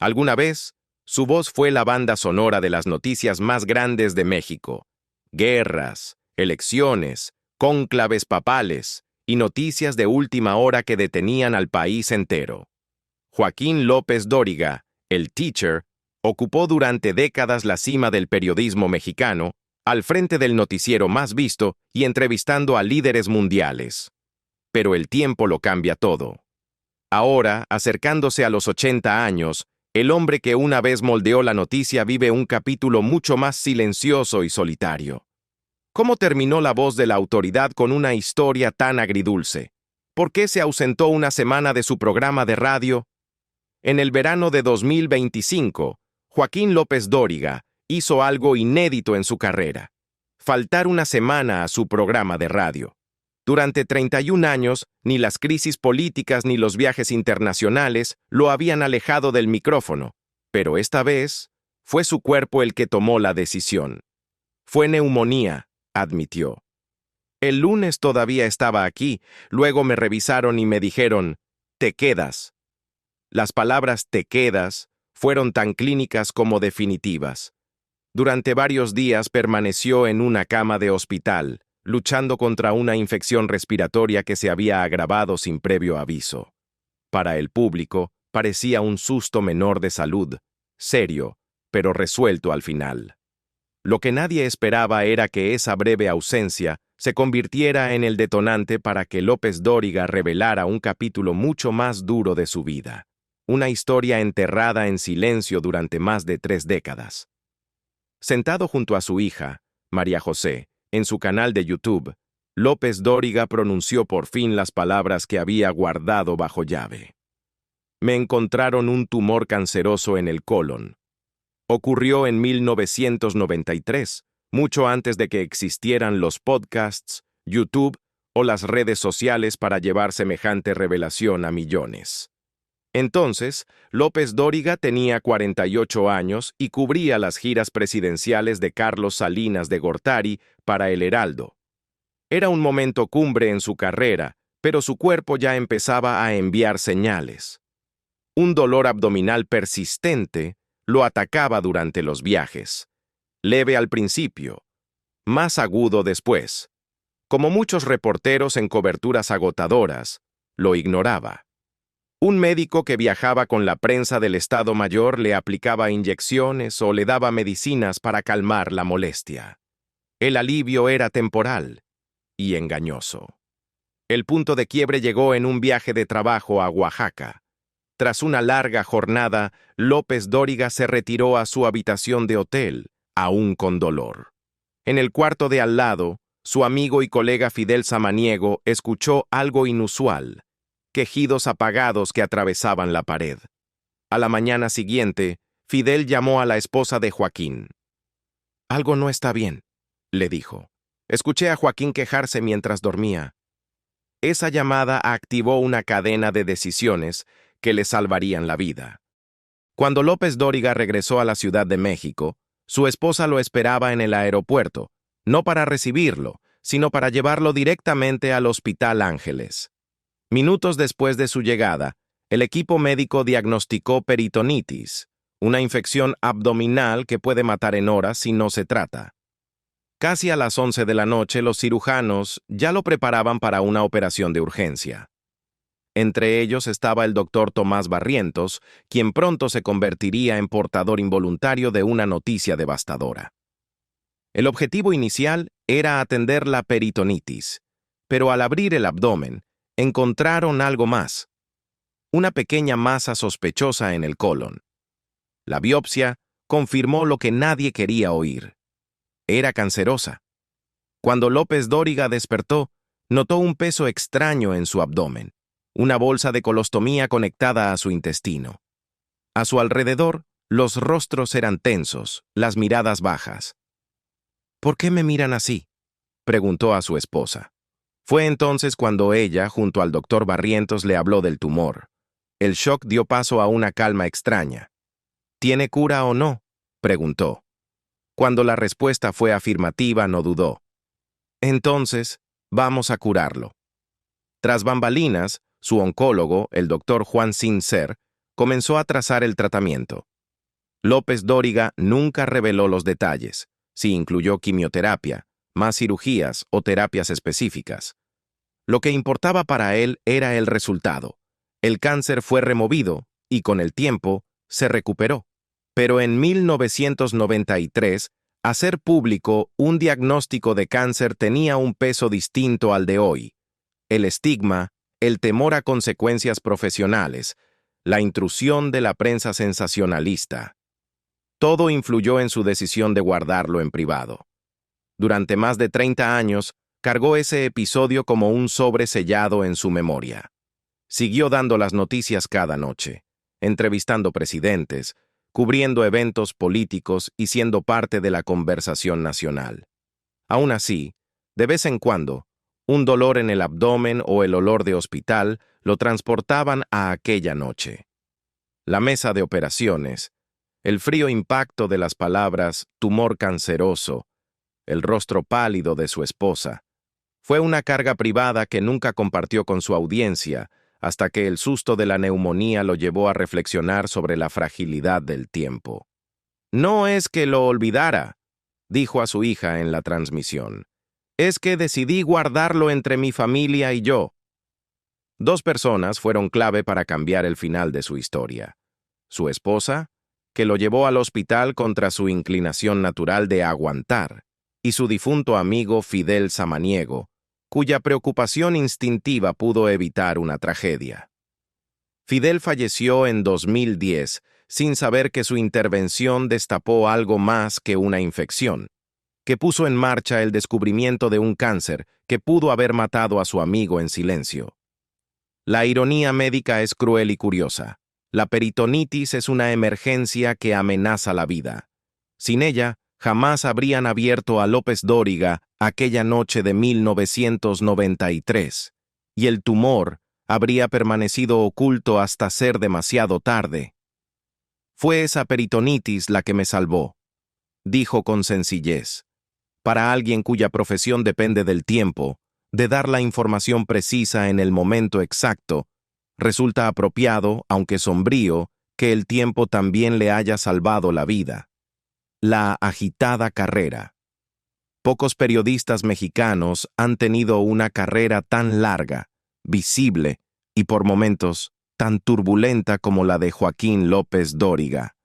Alguna vez, su voz fue la banda sonora de las noticias más grandes de México. Guerras, elecciones, cónclaves papales y noticias de última hora que detenían al país entero. Joaquín López Dóriga, el Teacher, ocupó durante décadas la cima del periodismo mexicano, al frente del noticiero más visto y entrevistando a líderes mundiales. Pero el tiempo lo cambia todo. Ahora, acercándose a los 80 años, el hombre que una vez moldeó la noticia vive un capítulo mucho más silencioso y solitario. ¿Cómo terminó la voz de la autoridad con una historia tan agridulce? ¿Por qué se ausentó una semana de su programa de radio? En el verano de 2025, Joaquín López Dóriga hizo algo inédito en su carrera: faltar una semana a su programa de radio. Durante 31 años, ni las crisis políticas ni los viajes internacionales lo habían alejado del micrófono, pero esta vez fue su cuerpo el que tomó la decisión. Fue neumonía, admitió. El lunes todavía estaba aquí, luego me revisaron y me dijeron, «Te quedas». Las palabras «te quedas» fueron tan clínicas como definitivas. Durante varios días permaneció en una cama de hospital, luchando contra una infección respiratoria que se había agravado sin previo aviso. Para el público, parecía un susto menor de salud, serio, pero resuelto al final. Lo que nadie esperaba era que esa breve ausencia se convirtiera en el detonante para que López Dóriga revelara un capítulo mucho más duro de su vida, una historia enterrada en silencio durante más de 3 décadas. Sentado junto a su hija, María José, en su canal de YouTube, López Dóriga pronunció por fin las palabras que había guardado bajo llave. Me encontraron un tumor canceroso en el colon. Ocurrió en 1993, mucho antes de que existieran los podcasts, YouTube o las redes sociales para llevar semejante revelación a millones. Entonces, López Dóriga tenía 48 años y cubría las giras presidenciales de Carlos Salinas de Gortari para El Heraldo. Era un momento cumbre en su carrera, pero su cuerpo ya empezaba a enviar señales. Un dolor abdominal persistente lo atacaba durante los viajes. Leve al principio, más agudo después. Como muchos reporteros en coberturas agotadoras, lo ignoraba. Un médico que viajaba con la prensa del Estado Mayor le aplicaba inyecciones o le daba medicinas para calmar la molestia. El alivio era temporal y engañoso. El punto de quiebre llegó en un viaje de trabajo a Oaxaca. Tras una larga jornada, López Dóriga se retiró a su habitación de hotel, aún con dolor. En el cuarto de al lado, su amigo y colega Fidel Samaniego escuchó algo inusual: quejidos apagados que atravesaban la pared. A la mañana siguiente, Fidel llamó a la esposa de Joaquín. «Algo no está bien», le dijo. «Escuché a Joaquín quejarse mientras dormía». Esa llamada activó una cadena de decisiones que le salvarían la vida. Cuando López Dóriga regresó a la Ciudad de México, su esposa lo esperaba en el aeropuerto, no para recibirlo, sino para llevarlo directamente al Hospital Ángeles. Minutos después de su llegada, el equipo médico diagnosticó peritonitis, una infección abdominal que puede matar en horas si no se trata. Casi a las 11 de la noche, los cirujanos ya lo preparaban para una operación de urgencia. Entre ellos estaba el doctor Tomás Barrientos, quien pronto se convertiría en portador involuntario de una noticia devastadora. El objetivo inicial era atender la peritonitis, pero al abrir el abdomen, encontraron algo más: una pequeña masa sospechosa en el colon. La biopsia confirmó lo que nadie quería oír. Era cancerosa. Cuando López Dóriga despertó, notó un peso extraño en su abdomen, una bolsa de colostomía conectada a su intestino. A su alrededor, los rostros eran tensos, las miradas bajas. «¿Por qué me miran así?», preguntó a su esposa. Fue entonces cuando ella, junto al doctor Barrientos, le habló del tumor. El shock dio paso a una calma extraña. «¿Tiene cura o no?», preguntó. Cuando la respuesta fue afirmativa, no dudó. «Entonces, vamos a curarlo». Tras bambalinas, su oncólogo, el doctor Juan Sincer, comenzó a trazar el tratamiento. López Dóriga nunca reveló los detalles, si incluyó quimioterapia, más cirugías o terapias específicas. Lo que importaba para él era el resultado. El cáncer fue removido y con el tiempo se recuperó. Pero en 1993, hacer público un diagnóstico de cáncer tenía un peso distinto al de hoy. El estigma, el temor a consecuencias profesionales, la intrusión de la prensa sensacionalista. Todo influyó en su decisión de guardarlo en privado. Durante más de 30 años, cargó ese episodio como un sobre sellado en su memoria. Siguió dando las noticias cada noche, entrevistando presidentes, cubriendo eventos políticos y siendo parte de la conversación nacional. Aún así, de vez en cuando, un dolor en el abdomen o el olor de hospital lo transportaban a aquella noche. La mesa de operaciones, el frío impacto de las palabras tumor canceroso, el rostro pálido de su esposa. Fue una carga privada que nunca compartió con su audiencia, hasta que el susto de la neumonía lo llevó a reflexionar sobre la fragilidad del tiempo. No es que lo olvidara, dijo a su hija en la transmisión. Es que decidí guardarlo entre mi familia y yo. Dos personas fueron clave para cambiar el final de su historia. Su esposa, que lo llevó al hospital contra su inclinación natural de aguantar, y su difunto amigo Fidel Samaniego, cuya preocupación instintiva pudo evitar una tragedia. Fidel falleció en 2010 sin saber que su intervención destapó algo más que una infección, que puso en marcha el descubrimiento de un cáncer que pudo haber matado a su amigo en silencio. La ironía médica es cruel y curiosa. La peritonitis es una emergencia que amenaza la vida. Sin ella, jamás habrían abierto a López Dóriga aquella noche de 1993, y el tumor habría permanecido oculto hasta ser demasiado tarde. Fue esa peritonitis la que me salvó, dijo con sencillez. Para alguien cuya profesión depende del tiempo, de dar la información precisa en el momento exacto, resulta apropiado, aunque sombrío, que el tiempo también le haya salvado la vida. La agitada carrera. Pocos periodistas mexicanos han tenido una carrera tan larga, visible y por momentos tan turbulenta como la de Joaquín López Dóriga.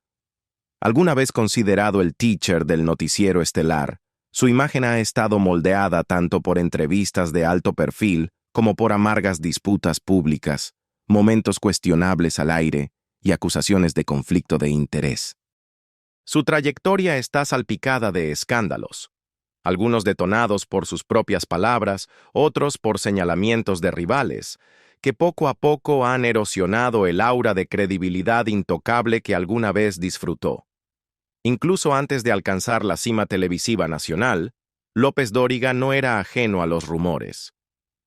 Alguna vez considerado el teacher del noticiero estelar, su imagen ha estado moldeada tanto por entrevistas de alto perfil como por amargas disputas públicas, momentos cuestionables al aire y acusaciones de conflicto de interés. Su trayectoria está salpicada de escándalos, algunos detonados por sus propias palabras, otros por señalamientos de rivales, que poco a poco han erosionado el aura de credibilidad intocable que alguna vez disfrutó. Incluso antes de alcanzar la cima televisiva nacional, López Dóriga no era ajeno a los rumores.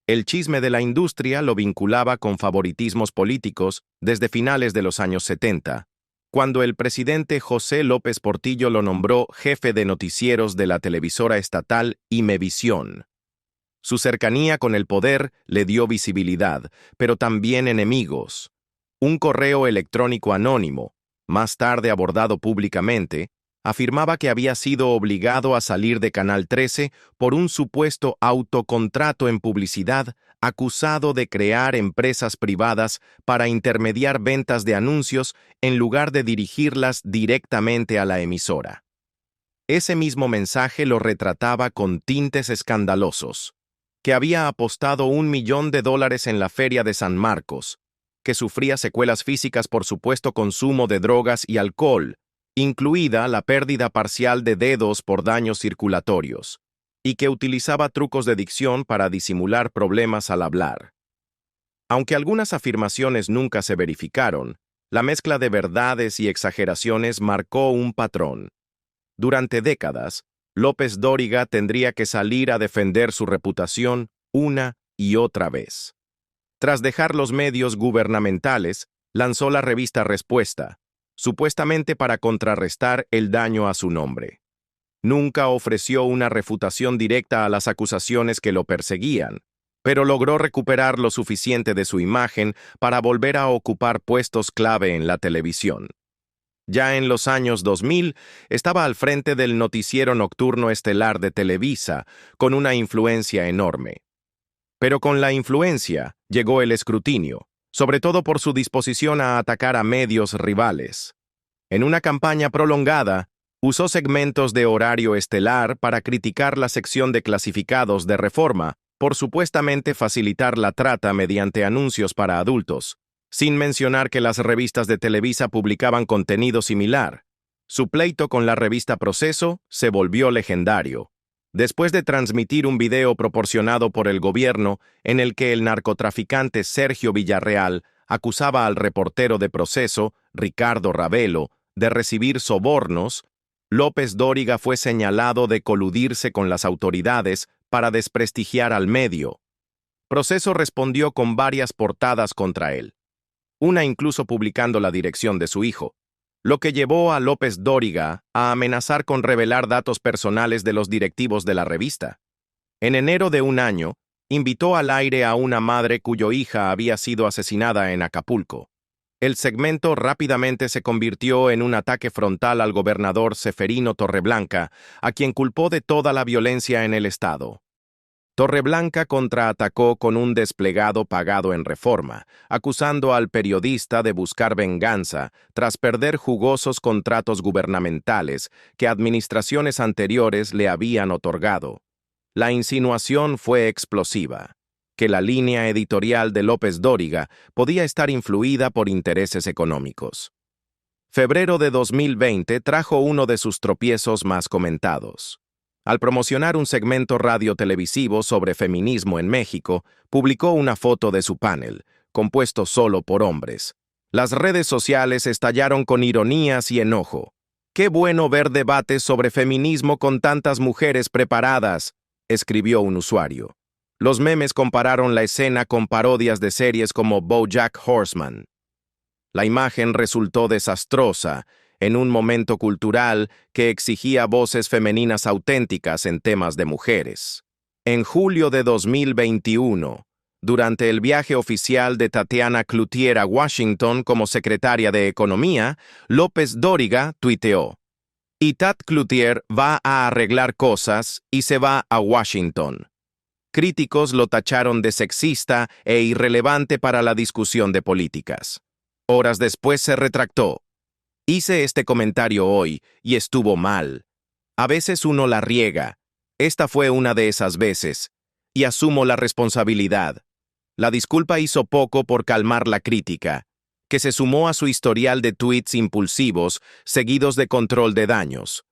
El chisme de la industria lo vinculaba con favoritismos políticos desde finales de los años 70, cuando el presidente José López Portillo lo nombró jefe de noticieros de la televisora estatal Imevisión. Su cercanía con el poder le dio visibilidad, pero también enemigos. Un correo electrónico anónimo, más tarde abordado públicamente, afirmaba que había sido obligado a salir de Canal 13 por un supuesto autocontrato en publicidad acusado de crear empresas privadas para intermediar ventas de anuncios en lugar de dirigirlas directamente a la emisora. Ese mismo mensaje lo retrataba con tintes escandalosos, que había apostado $1 millón en la Feria de San Marcos, que sufría secuelas físicas por supuesto consumo de drogas y alcohol, incluida la pérdida parcial de dedos por daños circulatorios, y que utilizaba trucos de dicción para disimular problemas al hablar. Aunque algunas afirmaciones nunca se verificaron, la mezcla de verdades y exageraciones marcó un patrón. Durante décadas, López Dóriga tendría que salir a defender su reputación una y otra vez. Tras dejar los medios gubernamentales, lanzó la revista Respuesta, supuestamente para contrarrestar el daño a su nombre. Nunca ofreció una refutación directa a las acusaciones que lo perseguían, pero logró recuperar lo suficiente de su imagen para volver a ocupar puestos clave en la televisión. Ya en los años 2000, estaba al frente del noticiero nocturno estelar de Televisa, con una influencia enorme. Pero con la influencia llegó el escrutinio, sobre todo por su disposición a atacar a medios rivales. En una campaña prolongada, usó segmentos de horario estelar para criticar la sección de clasificados de Reforma, por supuestamente facilitar la trata mediante anuncios para adultos, sin mencionar que las revistas de Televisa publicaban contenido similar. Su pleito con la revista Proceso se volvió legendario, después de transmitir un video proporcionado por el gobierno en el que el narcotraficante Sergio Villarreal acusaba al reportero de Proceso, Ricardo Ravelo, de recibir sobornos. López Dóriga fue señalado de coludirse con las autoridades para desprestigiar al medio. Proceso respondió con varias portadas contra él, una incluso publicando la dirección de su hijo, lo que llevó a López Dóriga a amenazar con revelar datos personales de los directivos de la revista. En enero de un año, invitó al aire a una madre cuya hija había sido asesinada en Acapulco. El segmento rápidamente se convirtió en un ataque frontal al gobernador Ceferino Torreblanca, a quien culpó de toda la violencia en el estado. Torreblanca contraatacó con un desplegado pagado en Reforma, acusando al periodista de buscar venganza tras perder jugosos contratos gubernamentales que administraciones anteriores le habían otorgado. La insinuación fue explosiva, que la línea editorial de López Dóriga podía estar influida por intereses económicos. Febrero de 2020 trajo uno de sus tropiezos más comentados. Al promocionar un segmento radio-televisivo sobre feminismo en México, publicó una foto de su panel, compuesto solo por hombres. Las redes sociales estallaron con ironías y enojo. «Qué bueno ver debates sobre feminismo con tantas mujeres preparadas», escribió un usuario. Los memes compararon la escena con parodias de series como BoJack Horseman. La imagen resultó desastrosa en un momento cultural que exigía voces femeninas auténticas en temas de mujeres. En julio de 2021, durante el viaje oficial de Tatiana Cloutier a Washington como secretaria de Economía, López Dóriga tuiteó: «Y Tat Cloutier va a arreglar cosas y se va a Washington». Críticos lo tacharon de sexista e irrelevante para la discusión de políticas. Horas después se retractó. «Hice este comentario hoy y estuvo mal. A veces uno la riega. Esta fue una de esas veces. Y asumo la responsabilidad. La disculpa hizo poco por calmar la crítica, que se sumó a su historial de tweets impulsivos seguidos de control de daños.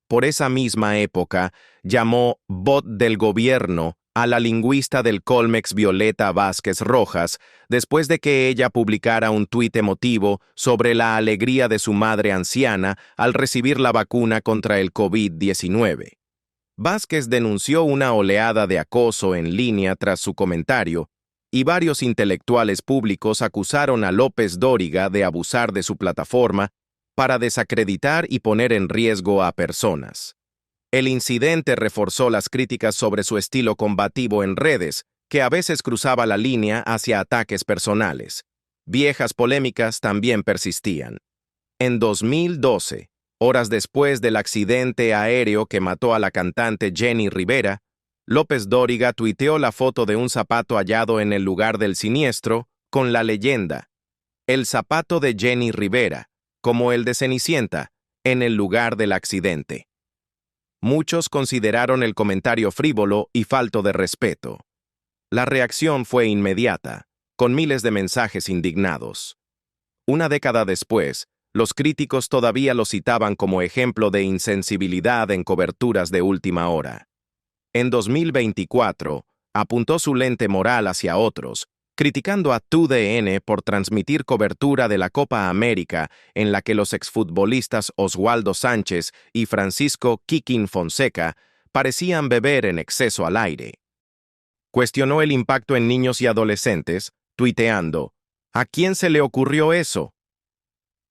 Por esa misma época, llamó bot del gobierno a la lingüista del Colmex Violeta Vázquez Rojas, después de que ella publicara un tuit emotivo sobre la alegría de su madre anciana al recibir la vacuna contra el COVID-19. Vázquez denunció una oleada de acoso en línea tras su comentario, y varios intelectuales públicos acusaron a López Dóriga de abusar de su plataforma para desacreditar y poner en riesgo a personas. El incidente reforzó las críticas sobre su estilo combativo en redes, que a veces cruzaba la línea hacia ataques personales. Viejas polémicas también persistían. En 2012, horas después del accidente aéreo que mató a la cantante Jenny Rivera, López Dóriga tuiteó la foto de un zapato hallado en el lugar del siniestro, con la leyenda: «El zapato de Jenny Rivera, como el de Cenicienta, en el lugar del accidente». Muchos consideraron el comentario frívolo y falto de respeto. La reacción fue inmediata, con miles de mensajes indignados. Una década después, los críticos todavía lo citaban como ejemplo de insensibilidad en coberturas de última hora. En 2024, apuntó su lente moral hacia otros, criticando a TUDN por transmitir cobertura de la Copa América en la que los exfutbolistas Oswaldo Sánchez y Francisco Kikín Fonseca parecían beber en exceso al aire. Cuestionó el impacto en niños y adolescentes, tuiteando: «¿A quién se le ocurrió eso?».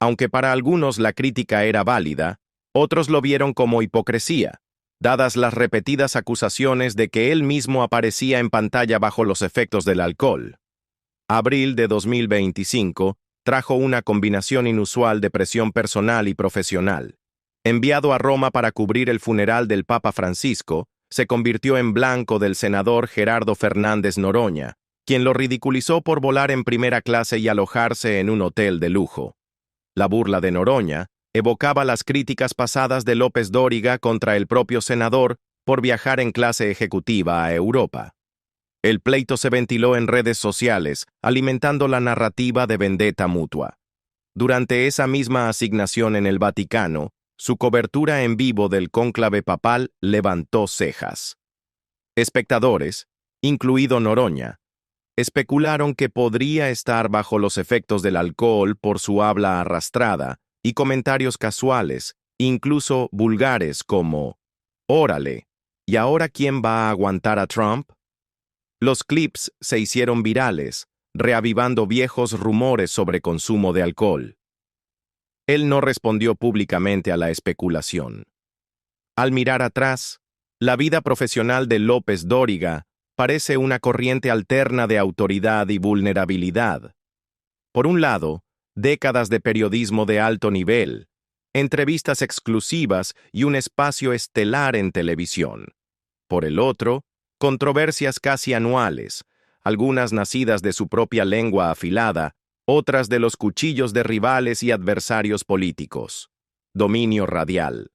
Aunque para algunos la crítica era válida, otros lo vieron como hipocresía. dadas las repetidas acusaciones de que él mismo aparecía en pantalla bajo los efectos del alcohol. Abril de 2025 trajo una combinación inusual de presión personal y profesional. Enviado a Roma para cubrir el funeral del Papa Francisco, se convirtió en blanco del senador Gerardo Fernández Noroña, quien lo ridiculizó por volar en primera clase y alojarse en un hotel de lujo. La burla de Noroña evocaba las críticas pasadas de López Dóriga contra el propio senador por viajar en clase ejecutiva a Europa. El pleito se ventiló en redes sociales, alimentando la narrativa de vendetta mutua. Durante esa misma asignación en el Vaticano, su cobertura en vivo del cónclave papal levantó cejas. Espectadores, incluido Noroña, especularon que podría estar bajo los efectos del alcohol por su habla arrastrada y comentarios casuales, incluso vulgares como «Órale, ¿y ahora quién va a aguantar a Trump?». Los clips se hicieron virales, reavivando viejos rumores sobre consumo de alcohol. Él no respondió públicamente a la especulación. Al mirar atrás, la vida profesional de López Dóriga parece una corriente alterna de autoridad y vulnerabilidad. Por un lado, décadas de periodismo de alto nivel, entrevistas exclusivas y un espacio estelar en televisión. Por el otro, controversias casi anuales, algunas nacidas de su propia lengua afilada, otras de los cuchillos de rivales y adversarios políticos. Dominio radial.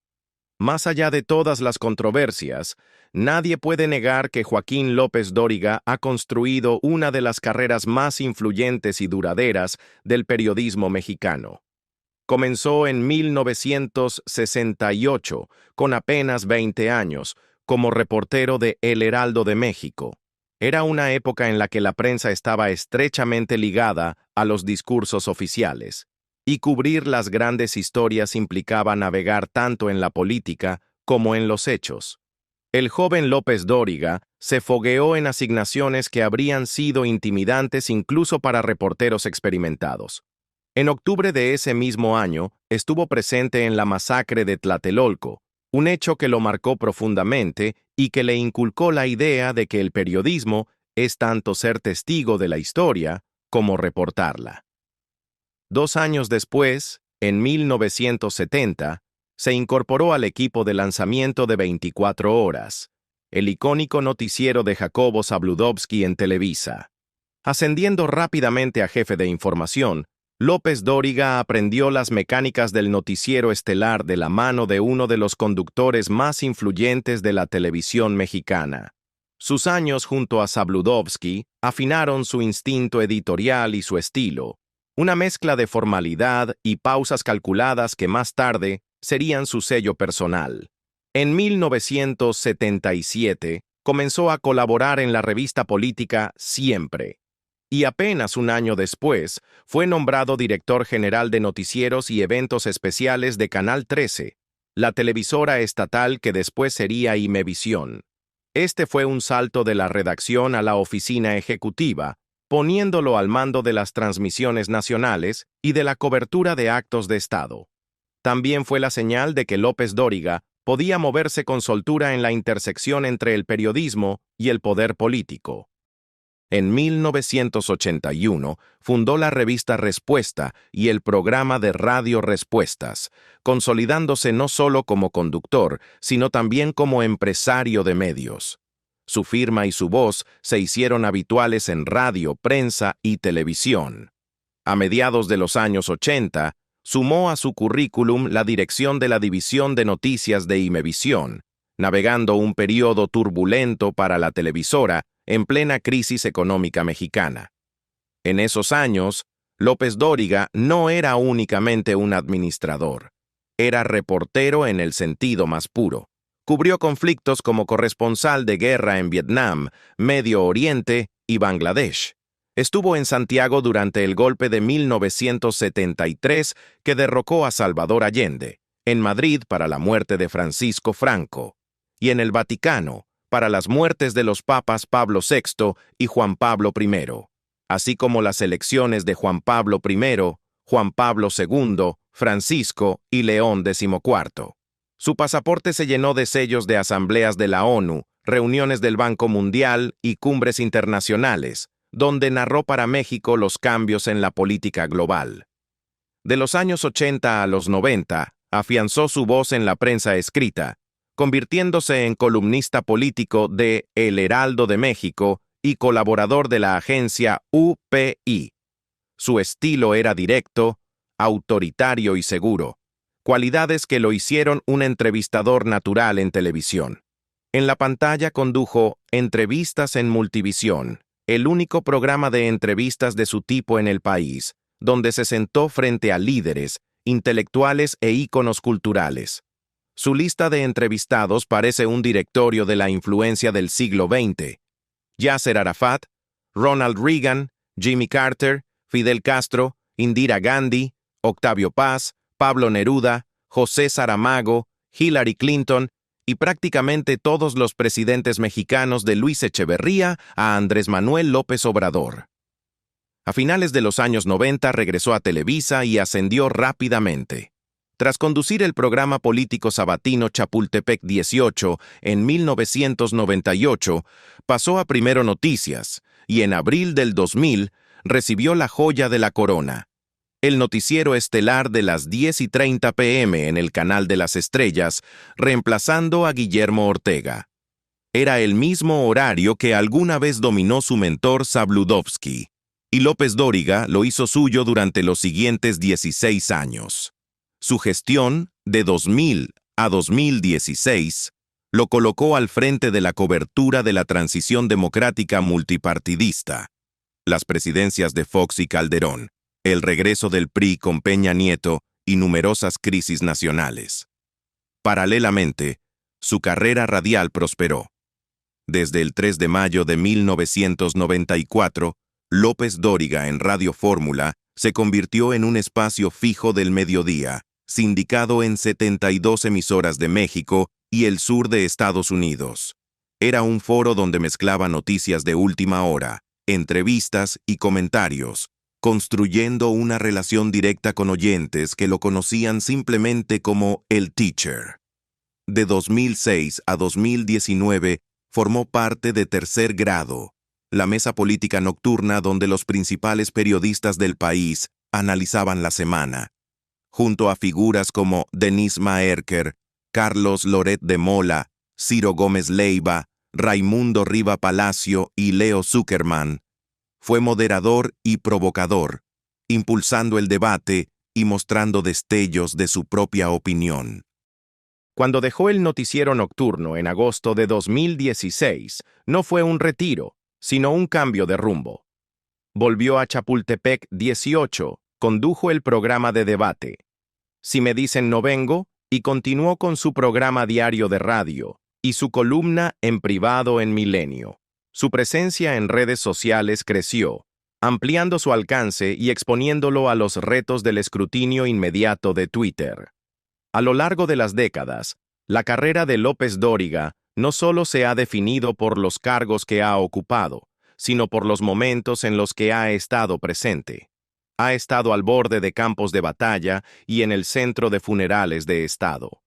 Más allá de todas las controversias, nadie puede negar que Joaquín López Dóriga ha construido una de las carreras más influyentes y duraderas del periodismo mexicano. Comenzó en 1968, con apenas 20 años, como reportero de El Heraldo de México. Era una época en la que la prensa estaba estrechamente ligada a los discursos oficiales, y cubrir las grandes historias implicaba navegar tanto en la política como en los hechos. El joven López Dóriga se fogueó en asignaciones que habrían sido intimidantes incluso para reporteros experimentados. En octubre de ese mismo año, estuvo presente en la masacre de Tlatelolco, un hecho que lo marcó profundamente y que le inculcó la idea de que el periodismo es tanto ser testigo de la historia como reportarla. 2 años después, en 1970, se incorporó al equipo de lanzamiento de 24 horas, el icónico noticiero de Jacobo Zabludovsky en Televisa. Ascendiendo rápidamente a jefe de información, López Dóriga aprendió las mecánicas del noticiero estelar de la mano de uno de los conductores más influyentes de la televisión mexicana. Sus años junto a Zabludovsky afinaron su instinto editorial y su estilo, una mezcla de formalidad y pausas calculadas que más tarde serían su sello personal. En 1977 comenzó a colaborar en la revista política Siempre, y apenas un año después fue nombrado director general de noticieros y eventos especiales de Canal 13, la televisora estatal que después sería Imevisión. Este fue un salto de la redacción a la oficina ejecutiva, poniéndolo al mando de las transmisiones nacionales y de la cobertura de actos de Estado. También fue la señal de que López Dóriga podía moverse con soltura en la intersección entre el periodismo y el poder político. En 1981 fundó la revista Respuesta y el programa de radio Respuestas, consolidándose no solo como conductor, sino también como empresario de medios. Su firma y su voz se hicieron habituales en radio, prensa y televisión. A mediados de los años 80, sumó a su currículum la dirección de la división de noticias de Imevisión, navegando un periodo turbulento para la televisora en plena crisis económica mexicana. En esos años, López Dóriga no era únicamente un administrador, era reportero en el sentido más puro. Cubrió conflictos como corresponsal de guerra en Vietnam, Medio Oriente y Bangladesh. Estuvo en Santiago durante el golpe de 1973 que derrocó a Salvador Allende, en Madrid para la muerte de Francisco Franco, y en el Vaticano para las muertes de los papas Pablo VI y Juan Pablo I, así como las elecciones de Juan Pablo I, Juan Pablo II, Francisco y León XIV. Su pasaporte se llenó de sellos de asambleas de la ONU, reuniones del Banco Mundial y cumbres internacionales, donde narró para México los cambios en la política global. De los años 80 a los 90, afianzó su voz en la prensa escrita, convirtiéndose en columnista político de El Heraldo de México y colaborador de la agencia UPI. Su estilo era directo, autoritario y seguro, cualidades que lo hicieron un entrevistador natural en televisión. En la pantalla condujo Entrevistas en Multivisión, el único programa de entrevistas de su tipo en el país, donde se sentó frente a líderes, intelectuales e íconos culturales. Su lista de entrevistados parece un directorio de la influencia del siglo XX. Yasser Arafat, Ronald Reagan, Jimmy Carter, Fidel Castro, Indira Gandhi, Octavio Paz, Pablo Neruda, José Saramago, Hillary Clinton y prácticamente todos los presidentes mexicanos de Luis Echeverría a Andrés Manuel López Obrador. A finales de los años 90 regresó a Televisa y ascendió rápidamente. Tras conducir el programa político sabatino Chapultepec 18 en 1998, pasó a Primero Noticias y en abril del 2000 recibió la joya de la corona, el noticiero estelar de las 10:30 p.m. en el Canal de las Estrellas, reemplazando a Guillermo Ortega. Era el mismo horario que alguna vez dominó su mentor Zabludovsky, y López Dóriga lo hizo suyo durante los siguientes 16 años. Su gestión, de 2000 a 2016, lo colocó al frente de la cobertura de la transición democrática multipartidista, las presidencias de Fox y Calderón, el regreso del PRI con Peña Nieto y numerosas crisis nacionales. Paralelamente, su carrera radial prosperó. Desde el 3 de mayo de 1994, López Dóriga en Radio Fórmula se convirtió en un espacio fijo del mediodía, sindicado en 72 emisoras de México y el sur de Estados Unidos. Era un foro donde mezclaba noticias de última hora, entrevistas y comentarios, construyendo una relación directa con oyentes que lo conocían simplemente como el Teacher. De 2006 a 2019 formó parte de Tercer Grado, la mesa política nocturna donde los principales periodistas del país analizaban la semana, junto a figuras como Denise Maerker, Carlos Loret de Mola, Ciro Gómez Leiva, Raimundo Riva Palacio y Leo Zuckerman. Fue moderador y provocador, impulsando el debate y mostrando destellos de su propia opinión. Cuando dejó el noticiero nocturno en agosto de 2016, no fue un retiro, sino un cambio de rumbo. Volvió a Chapultepec 18, condujo el programa de debate. Si me dicen no vengo, y continuó con su programa diario de radio y su columna en privado en Milenio. Su presencia en redes sociales creció, ampliando su alcance y exponiéndolo a los retos del escrutinio inmediato de Twitter. A lo largo de las décadas, la carrera de López Dóriga no solo se ha definido por los cargos que ha ocupado, sino por los momentos en los que ha estado presente. Ha estado al borde de campos de batalla y en el centro de funerales de Estado.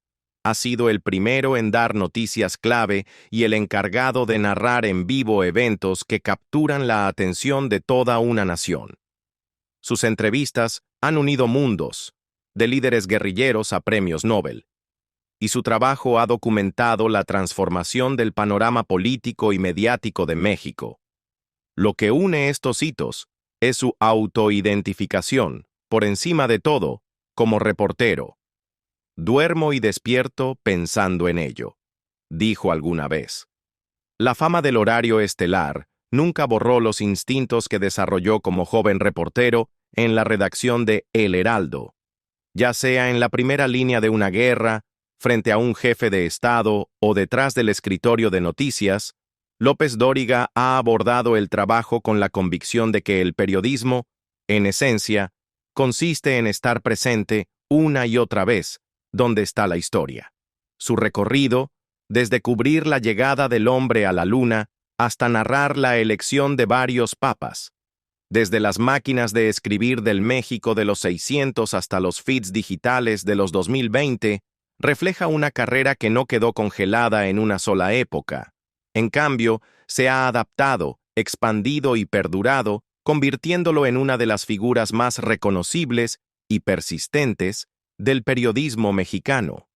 Ha sido el primero en dar noticias clave y el encargado de narrar en vivo eventos que capturan la atención de toda una nación. Sus entrevistas han unido mundos, de líderes guerrilleros a premios Nobel, y su trabajo ha documentado la transformación del panorama político y mediático de México. Lo que une estos hitos es su autoidentificación, por encima de todo, como reportero. Duermo y despierto pensando en ello, dijo alguna vez. La fama del horario estelar nunca borró los instintos que desarrolló como joven reportero en la redacción de El Heraldo, ya sea en la primera línea de una guerra, frente a un jefe de Estado o detrás del escritorio de noticias. López Dóriga ha abordado el trabajo con la convicción de que el periodismo, en esencia, consiste en estar presente una y otra vez donde está la historia. Su recorrido, desde cubrir la llegada del hombre a la luna hasta narrar la elección de varios papas, desde las máquinas de escribir del México de los 600 hasta los feeds digitales de los 2020, refleja una carrera que no quedó congelada en una sola época. En cambio, se ha adaptado, expandido y perdurado, convirtiéndolo en una de las figuras más reconocibles y persistentes del periodismo mexicano.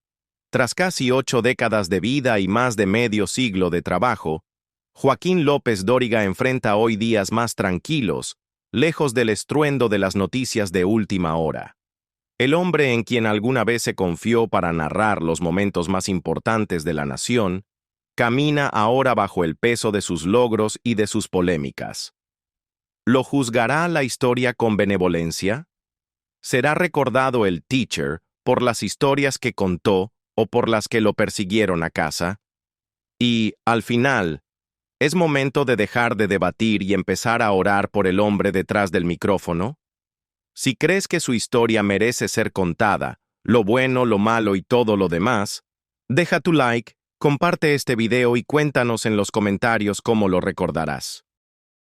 Tras casi 8 décadas de vida y más de medio siglo de trabajo, Joaquín López Dóriga enfrenta hoy días más tranquilos, lejos del estruendo de las noticias de última hora. El hombre en quien alguna vez se confió para narrar los momentos más importantes de la nación, camina ahora bajo el peso de sus logros y de sus polémicas. ¿Lo juzgará la historia con benevolencia? ¿Será recordado el teacher por las historias que contó o por las que lo persiguieron a casa? Y, al final, ¿es momento de dejar de debatir y empezar a orar por el hombre detrás del micrófono? Si crees que su historia merece ser contada, lo bueno, lo malo y todo lo demás, deja tu like, comparte este video y cuéntanos en los comentarios cómo lo recordarás.